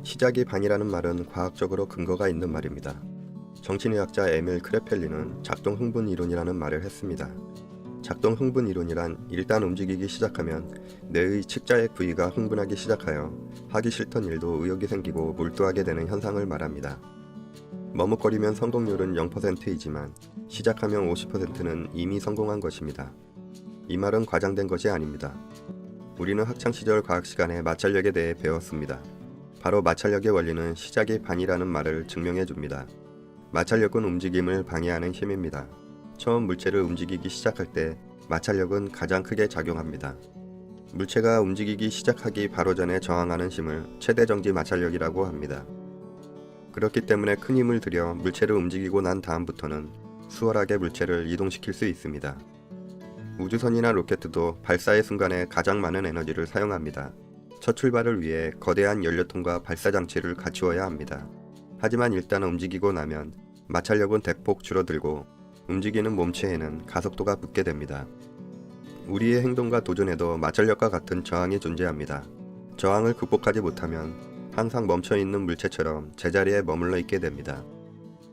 시작이 반이라는 말은 과학적으로 근거가 있는 말입니다. 정신의학자 에밀 크레펠리는 작동 흥분 이론이라는 말을 했습니다. 작동 흥분 이론이란 일단 움직이기 시작하면 뇌의 측자의 부위가 흥분하기 시작하여 하기 싫던 일도 의욕이 생기고 몰두하게 되는 현상을 말합니다. 머뭇거리면 성공률은 0%이지만 시작하면 50%는 이미 성공한 것입니다. 이 말은 과장된 것이 아닙니다. 우리는 학창시절 과학 시간에 마찰력에 대해 배웠습니다. 바로 마찰력의 원리는 시작이 반이라는 말을 증명해 줍니다. 마찰력은 움직임을 방해하는 힘입니다. 처음 물체를 움직이기 시작할 때 마찰력은 가장 크게 작용합니다. 물체가 움직이기 시작하기 바로 전에 저항하는 힘을 최대정지 마찰력이라고 합니다. 그렇기 때문에 큰 힘을 들여 물체를 움직이고 난 다음부터는 수월하게 물체를 이동시킬 수 있습니다. 우주선이나 로켓도 발사의 순간에 가장 많은 에너지를 사용합니다. 첫 출발을 위해 거대한 연료통과 발사장치를 갖추어야 합니다. 하지만 일단 움직이고 나면 마찰력은 대폭 줄어들고 움직이는 몸체에는 가속도가 붙게 됩니다. 우리의 행동과 도전에도 마찰력과 같은 저항이 존재합니다. 저항을 극복하지 못하면 항상 멈춰있는 물체처럼 제자리에 머물러 있게 됩니다.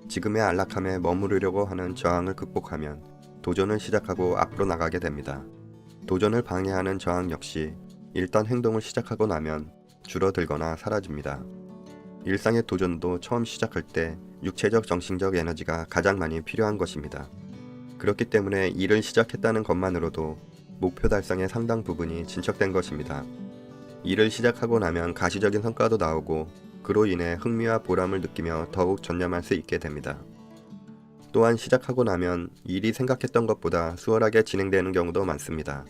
지금의 안락함에 머무르려고 하는 저항을 극복하면 도전을 시작하고 앞으로 나가게 됩니다. 도전을 방해하는 저항 역시 일단 행동을 시작하고 나면 줄어들거나 사라집니다. 일상의 도전도 처음 시작할 때 육체적 정신적 에너지가 가장 많이 필요한 것입니다. 그렇기 때문에 일을 시작했다는 것만으로도 목표 달성의 상당 부분이 진척된 것입니다. 일을 시작하고 나면 가시적인 성과도 나오고 그로 인해 흥미와 보람을 느끼며 더욱 전념할 수 있게 됩니다. 또한 시작하고 나면 일이 생각했던 것보다 수월하게 진행되는 경우도 많습니다.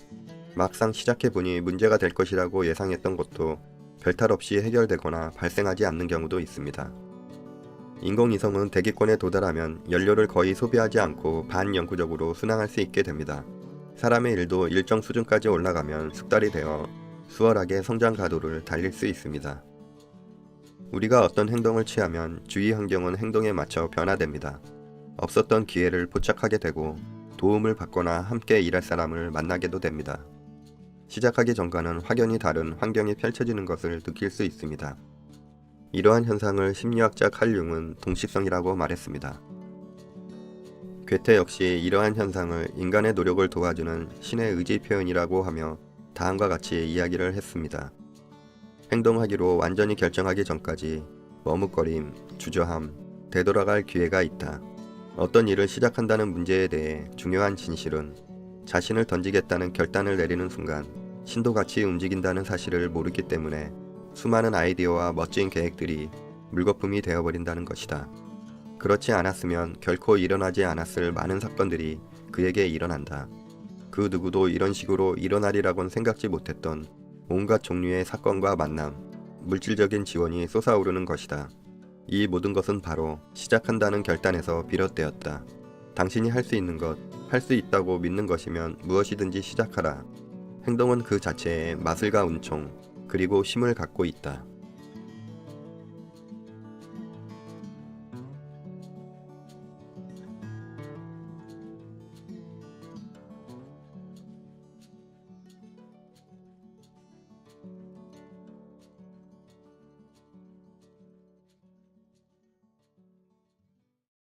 막상 시작해보니 문제가 될 것이라고 예상했던 것도 별탈 없이 해결되거나 발생하지 않는 경우도 있습니다. 인공위성은 대기권에 도달하면 연료를 거의 소비하지 않고 반영구적으로 순항할 수 있게 됩니다. 사람의 일도 일정 수준까지 올라가면 숙달이 되어 수월하게 성장 가도를 달릴 수 있습니다. 우리가 어떤 행동을 취하면 주위 환경은 행동에 맞춰 변화됩니다. 없었던 기회를 포착하게 되고 도움을 받거나 함께 일할 사람을 만나게도 됩니다. 시작하기 전과는 확연히 다른 환경이 펼쳐지는 것을 느낄 수 있습니다. 이러한 현상을 심리학자 칼 융은 동시성이라고 말했습니다. 괴테 역시 이러한 현상을 인간의 노력을 도와주는 신의 의지 표현이라고 하며 다음과 같이 이야기를 했습니다. 행동하기로 완전히 결정하기 전까지 머뭇거림, 주저함, 되돌아갈 기회가 있다. 어떤 일을 시작한다는 문제에 대해 중요한 진실은 자신을 던지겠다는 결단을 내리는 순간 신도같이 움직인다는 사실을 모르기 때문에 수많은 아이디어와 멋진 계획들이 물거품이 되어버린다는 것이다. 그렇지 않았으면 결코 일어나지 않았을 많은 사건들이 그에게 일어난다. 그 누구도 이런 식으로 일어나리라고는 생각지 못했던 온갖 종류의 사건과 만남, 물질적인 지원이 솟아오르는 것이다. 이 모든 것은 바로 시작한다는 결단에서 비롯되었다. 당신이 할 수 있는 것, 할 수 있다고 믿는 것이면 무엇이든지 시작하라. 행동은 그 자체에 마술과 운총, 그리고 힘을 갖고 있다.